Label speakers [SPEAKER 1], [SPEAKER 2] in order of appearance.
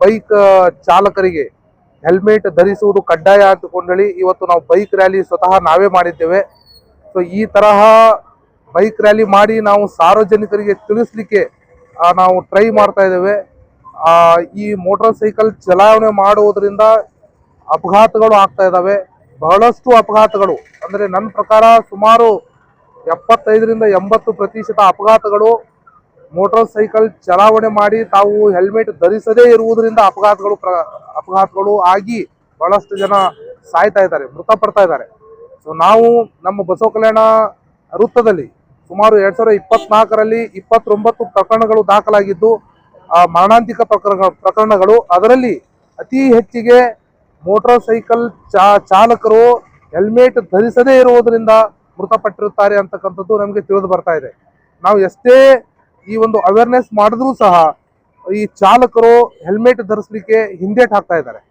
[SPEAKER 1] Bike ಚಾಲಕರಿಗೆ helmet ಧರಿಸುವುದು ಕಡ್ಡಾಯ ಅಂತಕೊಂಡೇಳಿ ಇವತ್ತು ನಾವು ಬೈಕ್ ರ್ಯಾಲಿ ಸ್ವತಃ ನಾವೇ ಮಾಡಿದ್ದೇವೆ. ಸೊ ಈ ತರಹ ಬೈಕ್ ರ್ಯಾಲಿ ಮಾಡಿ ನಾವು ಸಾರ್ವಜನಿಕರಿಗೆ ತಿಳಿಸ್ಲಿಕ್ಕೆ ನಾವು ಟ್ರೈ ಮಾಡ್ತಾ ಇದ್ದೇವೆ. ಈ ಮೋಟಾರ್ ಸೈಕಲ್ ಚಲಾವಣೆ ಮಾಡುವುದರಿಂದ ಅಪಘಾತಗಳು ಆಗ್ತಾ ಇದ್ದಾವೆ, ಬಹಳಷ್ಟು ಅಪಘಾತಗಳು. ಅಂದರೆ ನನ್ನ ಪ್ರಕಾರ ಸುಮಾರು 75ರಿಂದ 80% ಅಪಘಾತಗಳು ಮೋಟಾರ್ ಸೈಕಲ್ ಚಲಾವಣೆ ಮಾಡಿ ತಾವು ಹೆಲ್ಮೆಟ್ ಧರಿಸದೇ ಇರುವುದರಿಂದ ಅಪಘಾತಗಳು ಆಗಿ ಬಹಳಷ್ಟು ಜನ ಸಾಯ್ತಾ ಇದ್ದಾರೆ, ಮೃತಪಡ್ತಾ ಇದ್ದಾರೆ. ಸೊ ನಾವು ನಮ್ಮ ಬಸವ ಕಲ್ಯಾಣ ವೃತ್ತದಲ್ಲಿ ಸುಮಾರು 2024ರಲ್ಲಿ 29 ಪ್ರಕರಣಗಳು ದಾಖಲಾಗಿದ್ದು, ಮರಣಾಂತಿಕ ಪ್ರಕರಣಗಳು. ಅದರಲ್ಲಿ ಅತಿ ಹೆಚ್ಚಿಗೆ ಮೋಟಾರ್ ಸೈಕಲ್ ಚಾಲಕರು ಹೆಲ್ಮೆಟ್ ಧರಿಸದೇ ಇರುವುದರಿಂದ ಮೃತಪಟ್ಟಿರುತ್ತಾರೆ ಅಂತಕ್ಕಂಥದ್ದು ನಮಗೆ ತಿಳಿದು ಬರ್ತಾ ಇದೆ. ನಾವು ಎಷ್ಟೇ ಈ ಒಂದು ಅವೇರ್ನೆಸ್ ಮಾಡಿದ್ರೂ ಸಹ ಈ ಚಾಲಕರು ಹೆಲ್ಮೆಟ್ ಧರಿಸಲಿಕ್ಕೆ ಹಿಂದೇಟು ಹಾಕ್ತಾ ಇದ್ದಾರೆ.